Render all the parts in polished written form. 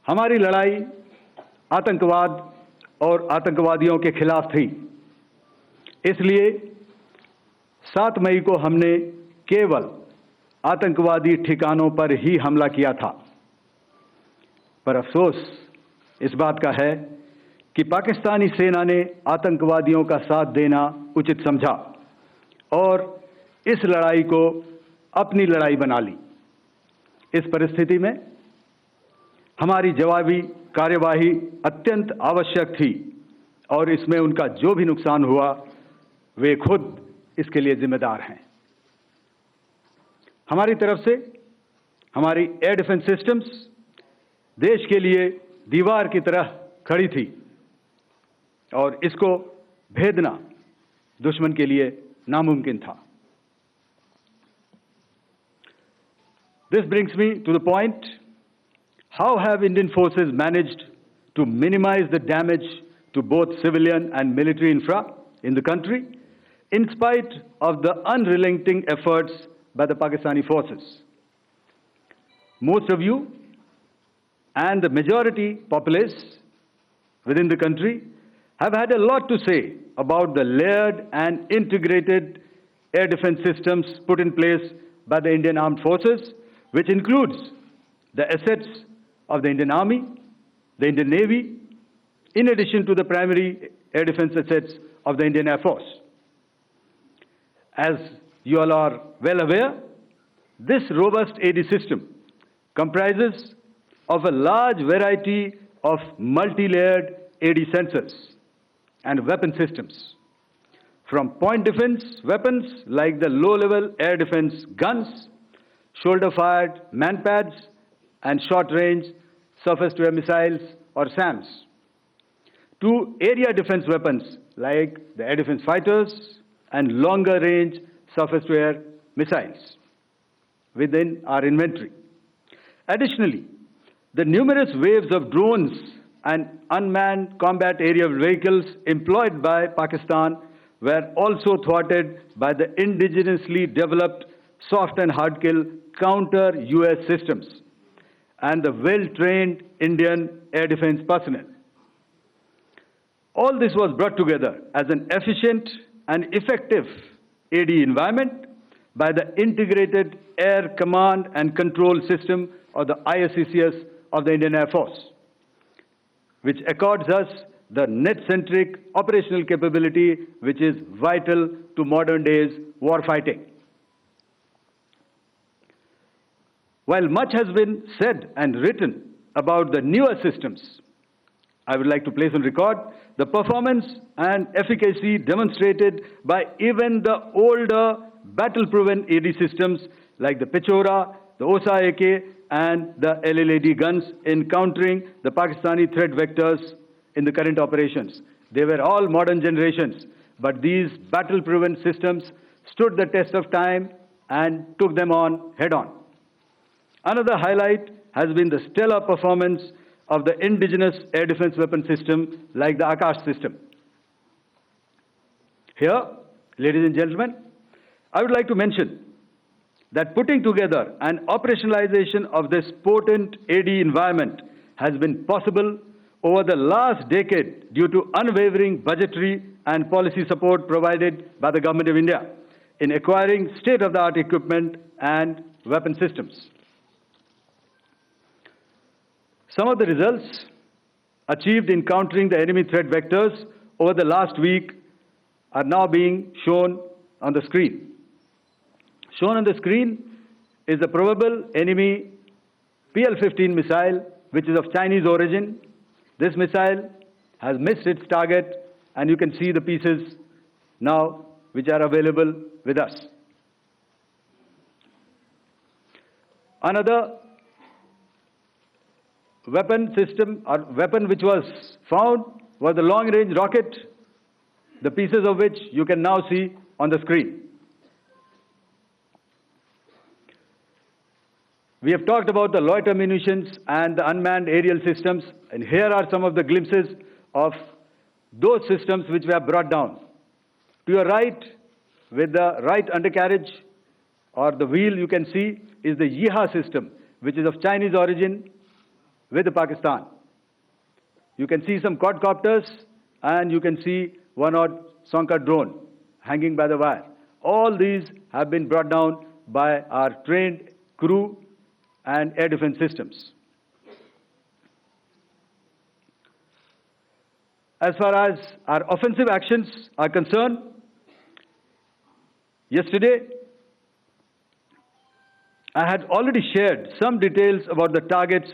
हमारी लड़ाई आतंकवाद और आतंकवादियों के खिलाफ थी। इसलिए 7 मई को हमने केवल आतंकवादी ठिकानों पर ही हमला किया था। पर अफसोस इस बात का है कि पाकिस्तानी सेना ने आतंकवादियों का साथ देना उचित समझा और इस लड़ाई को अपनी लड़ाई बना ली। इस परिस्थिति में हमारी जवाबी कार्यवाही अत्यंत आवश्यक थी और इसमें उनका जो भी नुकसान हुआ वे खुद इसके लिए जिम्मेदार हैं। हमारी तरफ से हमारी एयर डिफेंस सिस्टम्स देश के लिए दीवार की तरह खड़ी थी और इसको भेदना दुश्मन के लिए नामुमकिन था। This brings me to the point, how have Indian forces managed to minimize the damage to both civilian and military infra in the country in spite of the unrelenting efforts by the Pakistani forces? Most of you and the majority populace within the country have had a lot to say about the layered and integrated air defense systems put in place by the Indian Armed Forces, which includes the assets of the Indian Army, the Indian Navy, in addition to the primary air defense assets of the Indian Air Force. As you all are well aware, this robust AD system comprises of a large variety of multi-layered AD sensors and weapon systems, from point defense weapons like the low-level air defense guns, shoulder-fired manpads, and short-range surface-to-air missiles or SAMs, to area defense weapons like the air defense fighters and longer-range surface-to-air missiles within our inventory. Additionally, the numerous waves of drones and unmanned combat aerial vehicles employed by Pakistan were also thwarted by the indigenously developed soft and hard kill counter-US systems and the well-trained Indian air defense personnel. All this was brought together as an efficient and effective AD environment by the Integrated Air Command and Control System, or the ISCCS of the Indian Air Force, which accords us the net-centric operational capability which is vital to modern days warfighting. While much has been said and written about the newer systems, I would like to place on record the performance and efficacy demonstrated by even the older battle-proven AD systems like the Pechora, the Osa AK, and the LLAD guns in countering the Pakistani threat vectors in the current operations. They were all modern generations, but these battle-proven systems stood the test of time and took them on head-on. Another highlight has been the stellar performance of the indigenous air defense weapon system like the Akash system. Here, ladies and gentlemen, I would like to mention that putting together and operationalization of this potent AD environment has been possible over the last decade due to unwavering budgetary and policy support provided by the Government of India in acquiring state-of-the-art equipment and weapon systems. Some of the results achieved in countering the enemy threat vectors over the last week are now being shown on the screen. Shown on the screen is the probable enemy PL-15 missile, which is of Chinese origin. This missile has missed its target, and you can see the pieces now which are available with us. Another weapon system or weapon which was found was the long-range rocket, the pieces of which you can now see on the screen. We have talked about the loiter munitions and the unmanned aerial systems, and here are some of the glimpses of those systems which we have brought down. To your right, with the right undercarriage or the wheel you can see is the Yiha system, which is of Chinese origin. with Pakistan. You can see some quadcopters and you can see one odd Sonka drone hanging by the wire. All these have been brought down by our trained crew and air defense systems. As far as our offensive actions are concerned, yesterday I had already shared some details about the targets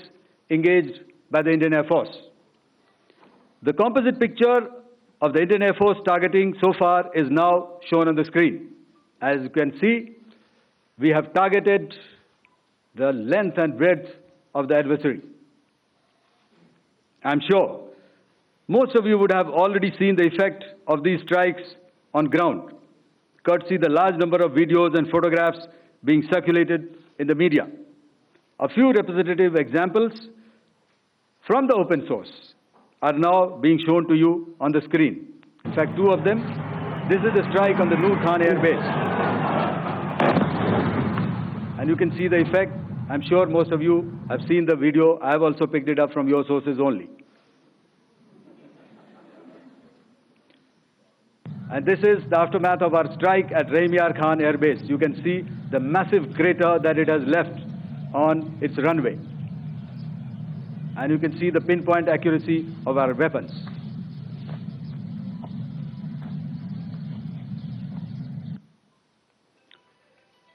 engaged by the Indian Air Force. The composite picture of the Indian Air Force targeting so far is now shown on the screen. As you can see, we have targeted the length and breadth of the adversary. I'm sure most of you would have already seen the effect of these strikes on ground, courtesy the large number of videos and photographs being circulated in the media. A few representative examples from the open source are now being shown to you on the screen. In fact, two of them. This is the strike on the Noor Khan Air Base. And you can see the effect. I'm sure most of you have seen the video. I have also picked it up from your sources only. And this is the aftermath of our strike at Rahim Khan Air Base. You can see the massive crater that it has left on its runway. And you can see the pinpoint accuracy of our weapons.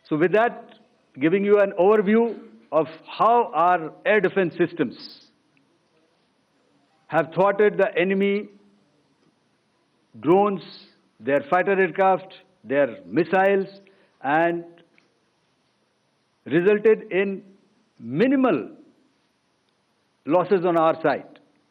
So with that, giving you an overview of how our air defense systems have thwarted the enemy drones, their fighter aircraft, their missiles, and resulted in minimal losses on our side.